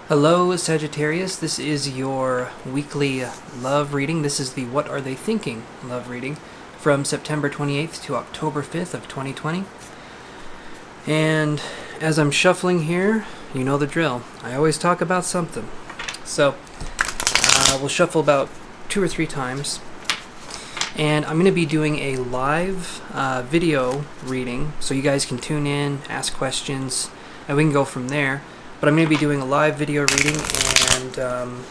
Hello, Sagittarius. This is your weekly love reading. This is the What Are They Thinking love reading from September 28th to October 5th of 2020. And as I'm shuffling here, you know the drill. I always talk about something. So we'll shuffle about 2 or 3 times. And I'm going to be doing a live video reading so you guys can tune in, ask questions, and we can go from there. But I'm going to be doing a live video reading, and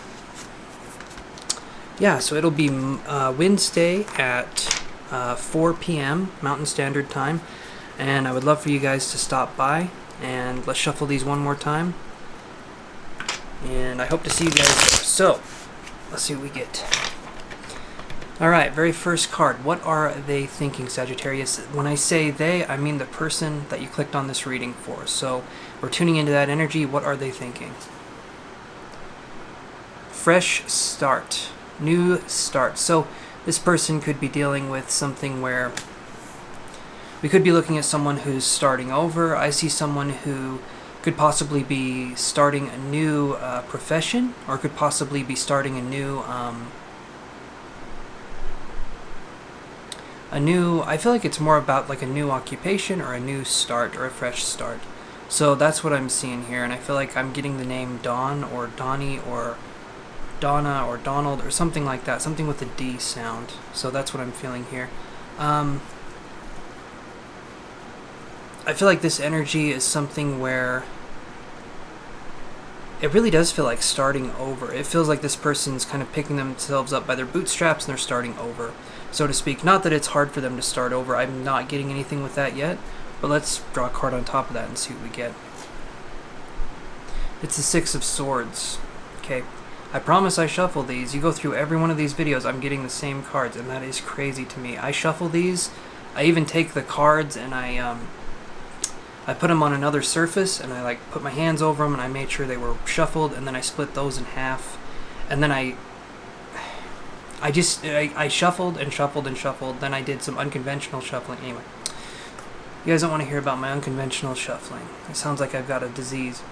yeah, so it'll be Wednesday at 4 p.m. Mountain Standard Time, and I would love for you guys to stop by, and let's shuffle these one more time, and I hope to see you guys there. So, let's see what we get. Alright, very first card. What are they thinking, Sagittarius? When I say they, I mean the person that you clicked on this reading for. So, we're tuning into that energy. What are they thinking? Fresh start. New start. So, this person could be dealing with something where we could be looking at someone who's starting over. I see someone who could possibly be starting a new profession, or could possibly be starting a new I feel like it's more about like a new occupation or a new start or a fresh start. So that's what I'm seeing here, and I feel like I'm getting the name Dawn or Donnie or Donna or Donald or something like that, something with a D sound. So that's what I'm feeling here. I feel like this energy is something where it really does feel like starting over. It feels like this person's kind of picking themselves up by their bootstraps and they're starting over, so to speak. Not that it's hard for them to start over. I'm not getting anything with that yet, but let's draw a card on top of that and see what we get. It's the Six of Swords. Okay, I promise I shuffle these. You go through every one of these videos, I'm getting the same cards, and that is crazy to me. I shuffle these. I even take the cards and I put them on another surface, and I like put my hands over them, and I made sure they were shuffled, and then I split those in half, and then I shuffled and shuffled and shuffled. Then I did some unconventional shuffling. Anyway, you guys don't want to hear about my unconventional shuffling. It sounds like I've got a disease.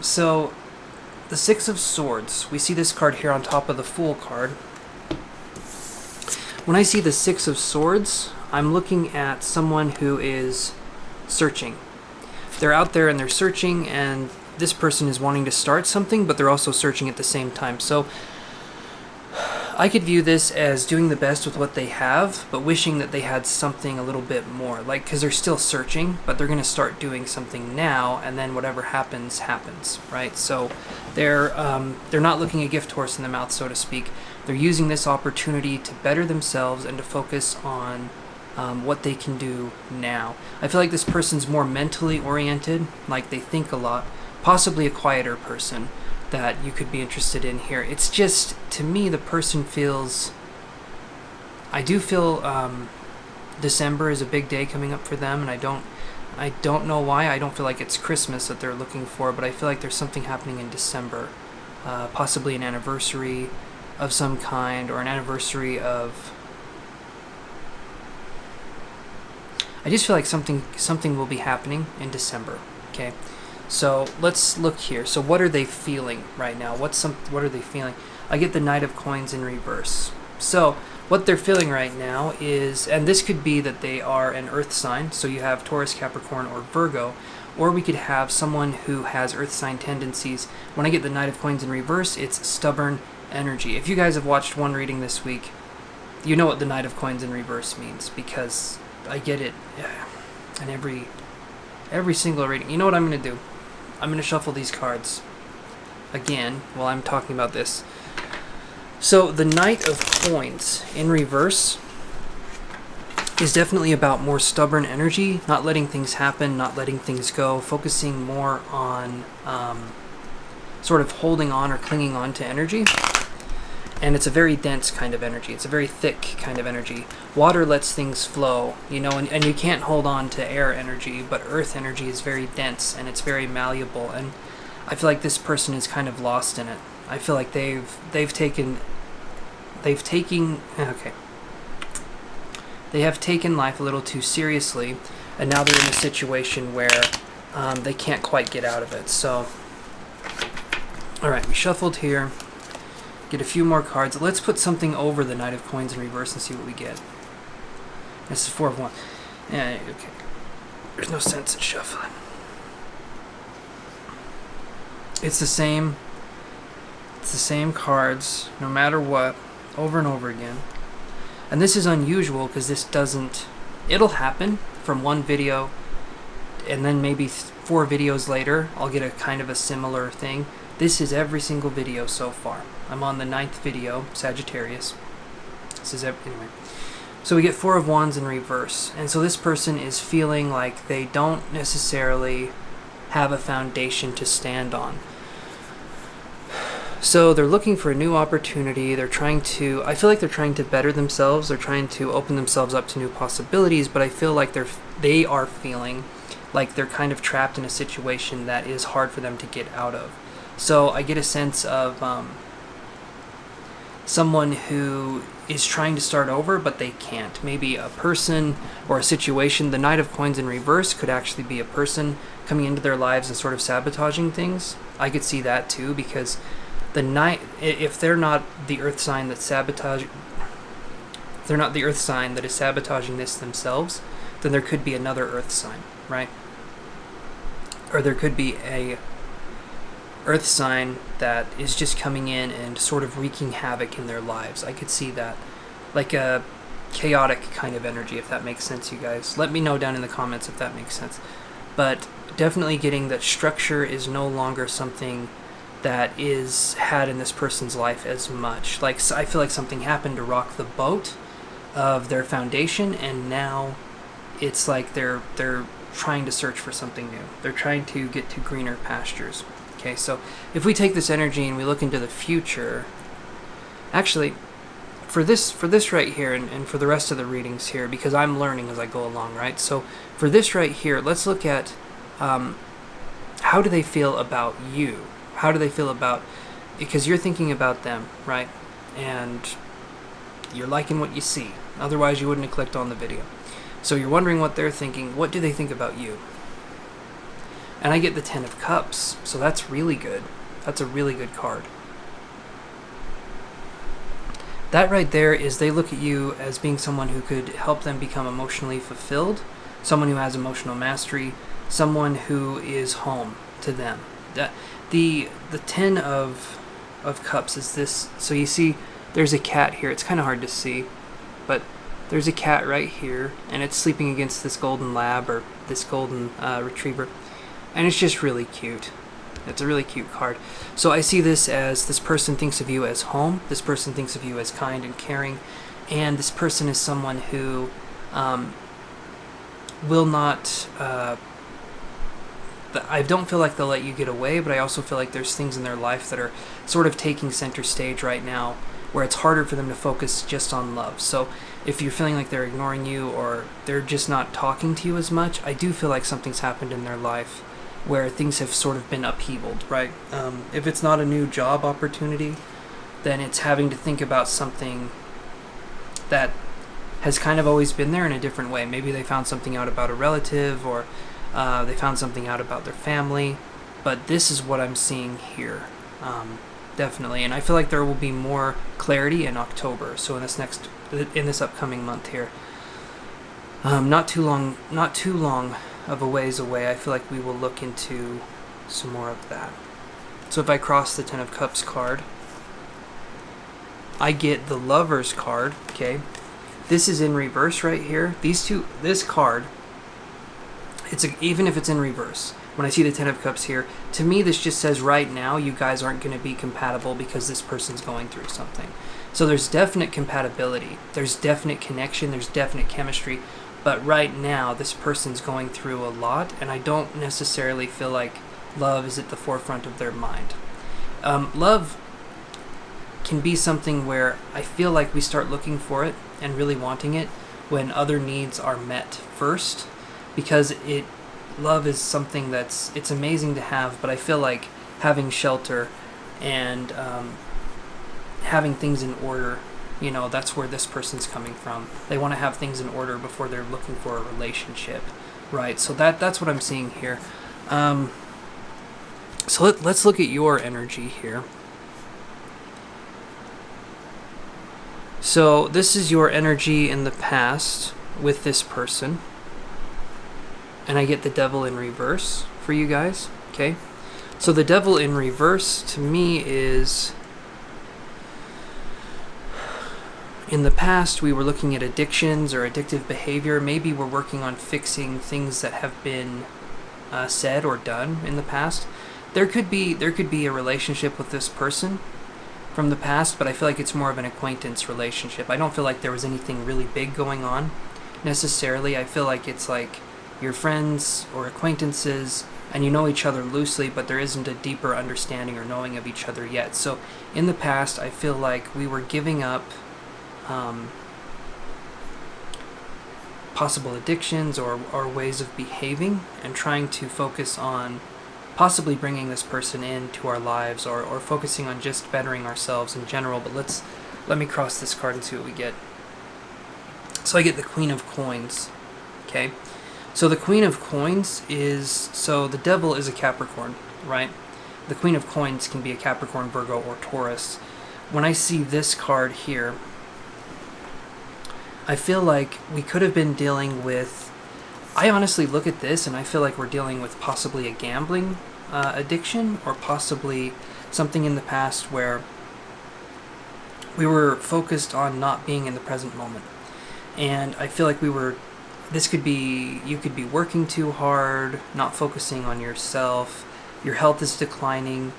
So, the Six of Swords. We see this card here on top of the Fool card. When I see the Six of Swords, I'm looking at someone who is searching. They're out there and they're searching, and this person is wanting to start something, but they're also searching at the same time. So I could view this as doing the best with what they have, but wishing that they had something a little bit more, like, because they're still searching, but they're going to start doing something now, and then whatever happens happens, right? So they're not looking a gift horse in the mouth, so to speak. They're using this opportunity to better themselves and to focus on what they can do now. I feel like this person's more mentally oriented, like they think a lot, possibly a quieter person that you could be interested in here. It's just, to me, the person feels, I do feel December is a big day coming up for them, and I don't know why. I don't feel like it's Christmas that they're looking for, but I feel like there's something happening in December, possibly an anniversary of some kind, or an anniversary of, I just feel like something will be happening in December. Okay, so let's look here. So what are they feeling right now? What are they feeling? I get the Knight of Coins in reverse. So what they're feeling right now is, and this could be that they are an earth sign, so you have Taurus, Capricorn, or Virgo, or we could have someone who has earth sign tendencies. When I get the Knight of Coins in reverse, it's stubborn energy. If you guys have watched one reading this week, you know what the Knight of Coins in reverse means, because I get it in every single reading. You know what I'm going to do? I'm going to shuffle these cards again while I'm talking about this. So the Knight of Coins in reverse is definitely about more stubborn energy, not letting things happen, not letting things go, focusing more on sort of holding on or clinging on to energy. And it's a very dense kind of energy. It's a very thick kind of energy. Water lets things flow, you know, and you can't hold on to air energy, but earth energy is very dense and it's very malleable. And I feel like this person is kind of lost in it. I feel like they have taken life a little too seriously, and now they're in a situation where they can't quite get out of it. So All right, we shuffled here. Get a few more cards. Let's put something over the Knight of Coins in reverse and see what we get. This is 4 of Wands. Yeah, okay. There's no sense in shuffling. It's the same cards, no matter what, over and over again. And this is unusual because this doesn't... It'll happen from one video, and then maybe 4 videos later, I'll get a kind of a similar thing. This is every single video so far. I'm on the 9th video, Sagittarius. This is anyway. So we get 4 of Wands in reverse. And so this person is feeling like they don't necessarily have a foundation to stand on. So they're looking for a new opportunity. They're trying to... I feel like they're trying to better themselves. They're trying to open themselves up to new possibilities, but I feel like they are feeling like they're kind of trapped in a situation that is hard for them to get out of. So I get a sense of someone who is trying to start over, but they can't. Maybe a person or a situation. The Knight of Coins in reverse could actually be a person coming into their lives and sort of sabotaging things. I could see that too, because the Knight, if they're not the Earth sign that is sabotaging this themselves, then there could be another Earth sign, right? Or there could be a Earth sign that is just coming in and sort of wreaking havoc in their lives. I could see that. Like a chaotic kind of energy, if that makes sense, you guys. Let me know down in the comments if that makes sense. But definitely getting that structure is no longer something that is had in this person's life as much. Like, I feel like something happened to rock the boat of their foundation, and now it's like they're trying to search for something new. They're trying to get to greener pastures. Okay, so if we take this energy and we look into the future, actually, for this right here, and for the rest of the readings here, because I'm learning as I go along, right? So for this right here, let's look at how do they feel about you? How do they feel about... Because you're thinking about them, right? And you're liking what you see. Otherwise, you wouldn't have clicked on the video. So you're wondering what they're thinking. What do they think about you? And I get the 10 of Cups, so that's really good. That's a really good card. That right there is they look at you as being someone who could help them become emotionally fulfilled, someone who has emotional mastery, someone who is home to them. The 10 of Cups is this. So you see, there's a cat here. It's kind of hard to see, but there's a cat right here, and it's sleeping against this golden lab or this golden retriever. And it's just really cute. It's a really cute card. So I see this as this person thinks of you as home. This person thinks of you as kind and caring. And this person is someone who will not... I don't feel like they'll let you get away, but I also feel like there's things in their life that are sort of taking center stage right now where it's harder for them to focus just on love. So if you're feeling like they're ignoring you or they're just not talking to you as much, I do feel like something's happened in their life where things have sort of been upheavaled, right? If it's not a new job opportunity, then it's having to think about something that has kind of always been there in a different way. Maybe they found something out about a relative, or they found something out about their family, but this is what I'm seeing here, definitely. And I feel like there will be more clarity in October, so in this upcoming month here. Not too long of a ways away, I feel like we will look into some more of that. So if I cross the 10 of Cups card, I get the Lovers card, okay? This is in reverse right here. This card, even if it's in reverse, when I see the 10 of Cups here, to me this just says right now you guys aren't going to be compatible because this person's going through something. So there's definite compatibility, there's definite connection, there's definite chemistry, but right now this person's going through a lot, and I don't necessarily feel like love is at the forefront of their mind. Love can be something where I feel like we start looking for it and really wanting it when other needs are met first, because love is something it's amazing to have, but I feel like having shelter and having things in order, that's where this person's coming from. They want to have things in order before they're looking for a relationship, right? So that's what I'm seeing here. So let's look at your energy here. So this is your energy in the past with this person. And I get the Devil in reverse for you guys, okay? So the Devil in reverse to me is, in the past we were looking at addictions or addictive behavior. Maybe we're working on fixing things that have been said or done in the past. There could be a relationship with this person from the past, but I feel like it's more of an acquaintance relationship. I don't feel like there was anything really big going on necessarily. I feel like it's like you're friends or acquaintances and you know each other loosely, but there isn't a deeper understanding or knowing of each other yet. So in the past, I feel like we were giving up possible addictions or ways of behaving and trying to focus on possibly bringing this person into our lives or focusing on just bettering ourselves in general. But let me cross this card and see what we get. So I get the Queen of Coins. Okay, so the Queen of Coins is, so the Devil is a Capricorn, right? The Queen of Coins can be a Capricorn, Virgo, or Taurus. When I see this card here, I feel like we could have been dealing with, I honestly look at this and I feel like we're dealing with possibly a gambling addiction, or possibly something in the past where we were focused on not being in the present moment. And I feel like this could be, you could be working too hard, not focusing on yourself, your health is declining.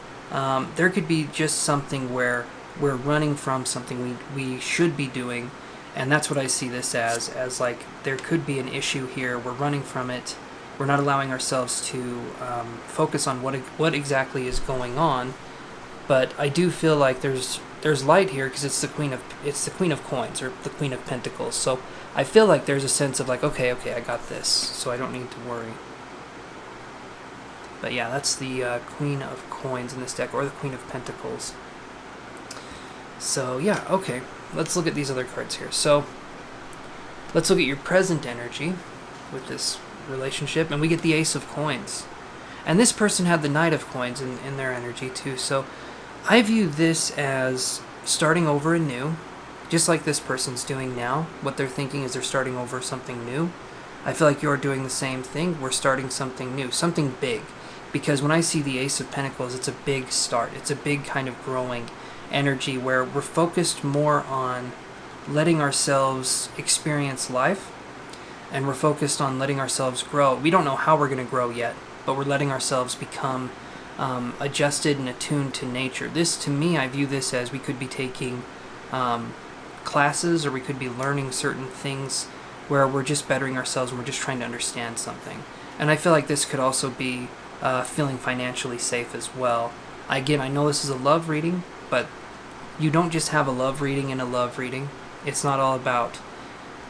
There could be just something where we're running from something we should be doing. And that's what I see this as like there could be an issue here. We're running from it. We're not allowing ourselves to focus on what exactly is going on. But I do feel like there's light here because it's the Queen of Coins, or the Queen of Pentacles. So I feel like there's a sense of like, okay, I got this, so I don't need to worry. But yeah, that's the Queen of Coins in this deck, or the Queen of Pentacles. So yeah, okay. Let's look at these other cards here. So let's look at your present energy with this relationship, and we get the Ace of Coins. And this person had the Knight of Coins in their energy too. So I view this as starting over anew, just like this person's doing now. What they're thinking is they're starting over something new. I feel like you're doing the same thing. We're starting something new, something big. Because when I see the Ace of Pentacles, it's a big start. It's a big kind of growing energy where we're focused more on letting ourselves experience life, and we're focused on letting ourselves grow. We don't know how we're going to grow yet, but we're letting ourselves become adjusted and attuned to nature. This, to me, I view this as we could be taking classes, or we could be learning certain things where we're just bettering ourselves and we're just trying to understand something. And I feel like this could also be feeling financially safe as well. Again, I know this is a love reading, but you don't just have a love reading in a love reading. It's not all about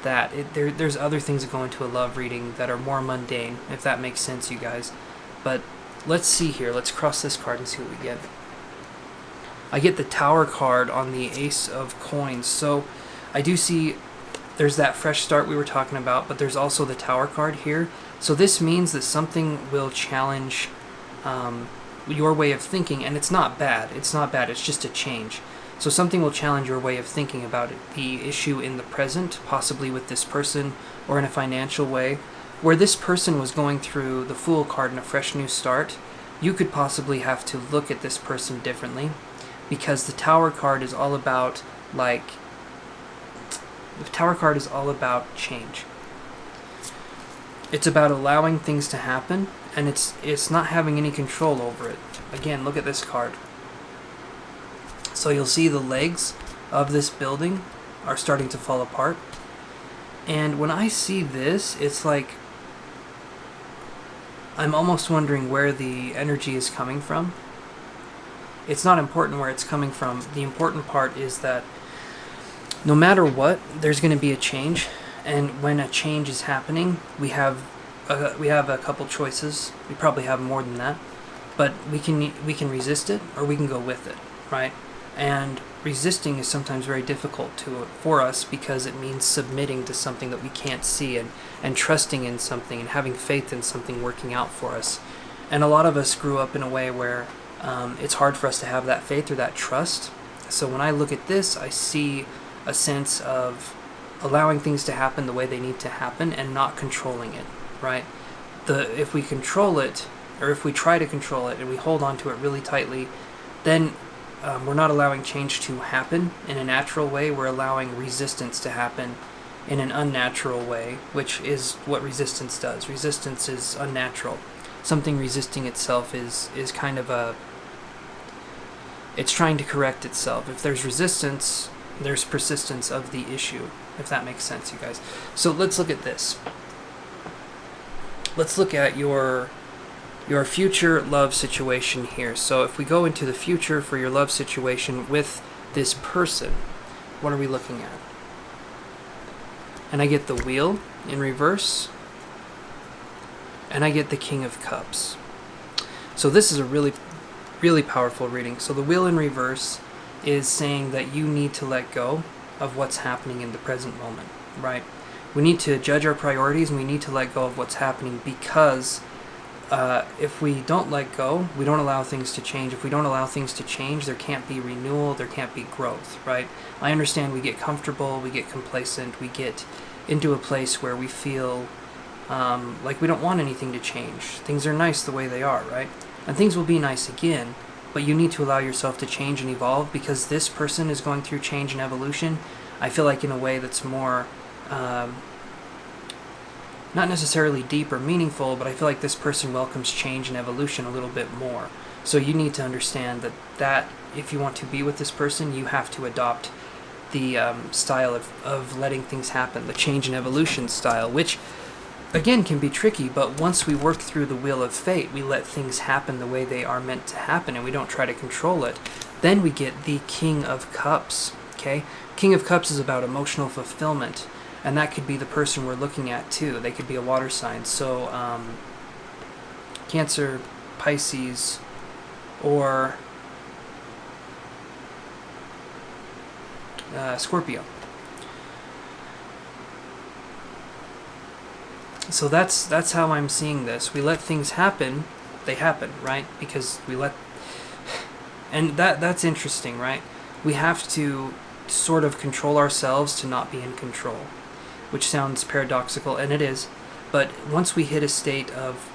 that. There's other things that go into a love reading that are more mundane, if that makes sense, you guys. But let's see here. Let's cross this card and see what we get. I get the Tower card on the Ace of Coins. So I do see there's that fresh start we were talking about, but there's also the Tower card here. So this means that something will challenge your way of thinking, and it's not bad. It's not bad. It's just a change. So something will challenge your way of thinking about it, the issue in the present, possibly with this person, or in a financial way. Where this person was going through the Fool card and a fresh new start, you could possibly have to look at this person differently, because the Tower card is all about, the Tower card is all about change. It's about allowing things to happen, and it's not having any control over it. Again, look at this card. So you'll see the legs of this building are starting to fall apart. And when I see this, it's like I'm almost wondering where the energy is coming from. It's not important where it's coming from. The important part is that no matter what, there's going to be a change. And when a change is happening, we have a couple choices. We probably have more than that. But we can resist it, or we can go with it, right? And resisting is sometimes very difficult for us, because it means submitting to something that we can't see, and trusting in something and having faith in something working out for us. And a lot of us grew up in a way where it's hard for us to have that faith or that trust. So when I look at this, I see a sense of allowing things to happen the way they need to happen and not controlling it, right? If we control it, or if we try to control it and we hold on to it really tightly, then we're not allowing change to happen in a natural way. We're allowing resistance to happen in an unnatural way, which is what resistance does. Resistance is unnatural. Something resisting itself is kind of it's trying to correct itself. If there's resistance, there's persistence of the issue, if that makes sense, you guys. So let's look at this. Let's look at your future love situation here. So if we go into the future for your love situation with this person, what are we looking at? And I get the Wheel in reverse, and I get the King of Cups. So this is a really, really powerful reading. So the Wheel in reverse is saying that you need to let go of what's happening in the present moment, right? We need to judge our priorities, and we need to let go of what's happening, because if we don't let go, we don't allow things to change. If we don't allow things to change, there can't be renewal, there can't be growth, right? I understand we get comfortable, we get complacent, we get into a place where we feel like we don't want anything to change. Things are nice the way they are, right? And things will be nice again, but you need to allow yourself to change and evolve, because this person is going through change and evolution, I feel like, in a way that's more not necessarily deep or meaningful, but I feel like this person welcomes change and evolution a little bit more. So you need to understand that if you want to be with this person, you have to adopt the style of letting things happen, the change and evolution style, which again can be tricky, but once we work through the wheel of fate, we let things happen the way they are meant to happen, and we don't try to control it, then we get the King of Cups, okay? King of Cups is about emotional fulfillment, and that could be the person we're looking at too. They could be a water sign, so Cancer, Pisces, or Scorpio. So that's how I'm seeing this. We let things happen, they happen, right? Because we let, and that's interesting, right? We have to sort of control ourselves to not be in control, which sounds paradoxical, and it is. But once we hit a state of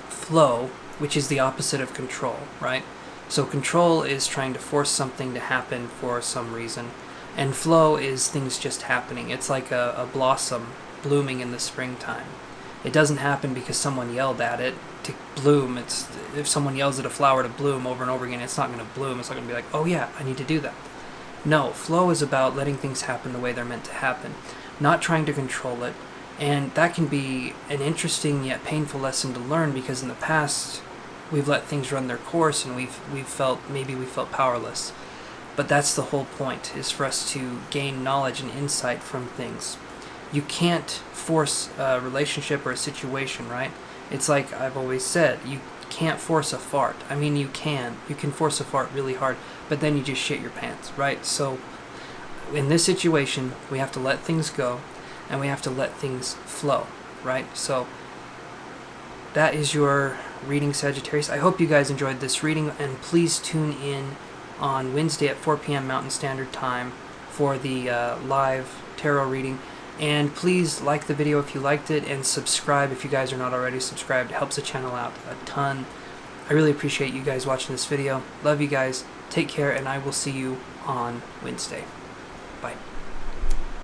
flow, which is the opposite of control, right? So control is trying to force something to happen for some reason, and flow is things just happening. It's like a blossom blooming in the springtime. It doesn't happen because someone yelled at it to bloom. It's if someone yells at a flower to bloom over and over again, it's not going to bloom. It's not going to be like, oh yeah, I need to do that. No, flow is about letting things happen the way they're meant to happen, not trying to control it. And that can be an interesting yet painful lesson to learn, because in the past we've let things run their course and we've felt powerless. But that's the whole point, is for us to gain knowledge and insight from things. You can't force a relationship or a situation, right? It's like I've always said, you can't force a fart. I mean, you can force a fart really hard, but then you just shit your pants, right? So in this situation, we have to let things go, and we have to let things flow, right? So that is your reading, Sagittarius. I hope you guys enjoyed this reading, and please tune in on Wednesday at 4 p.m. Mountain Standard Time for the live tarot reading. And please like the video if you liked it, and subscribe if you guys are not already subscribed. It helps the channel out a ton. I really appreciate you guys watching this video. Love you guys. Take care, and I will see you on Wednesday. Bye.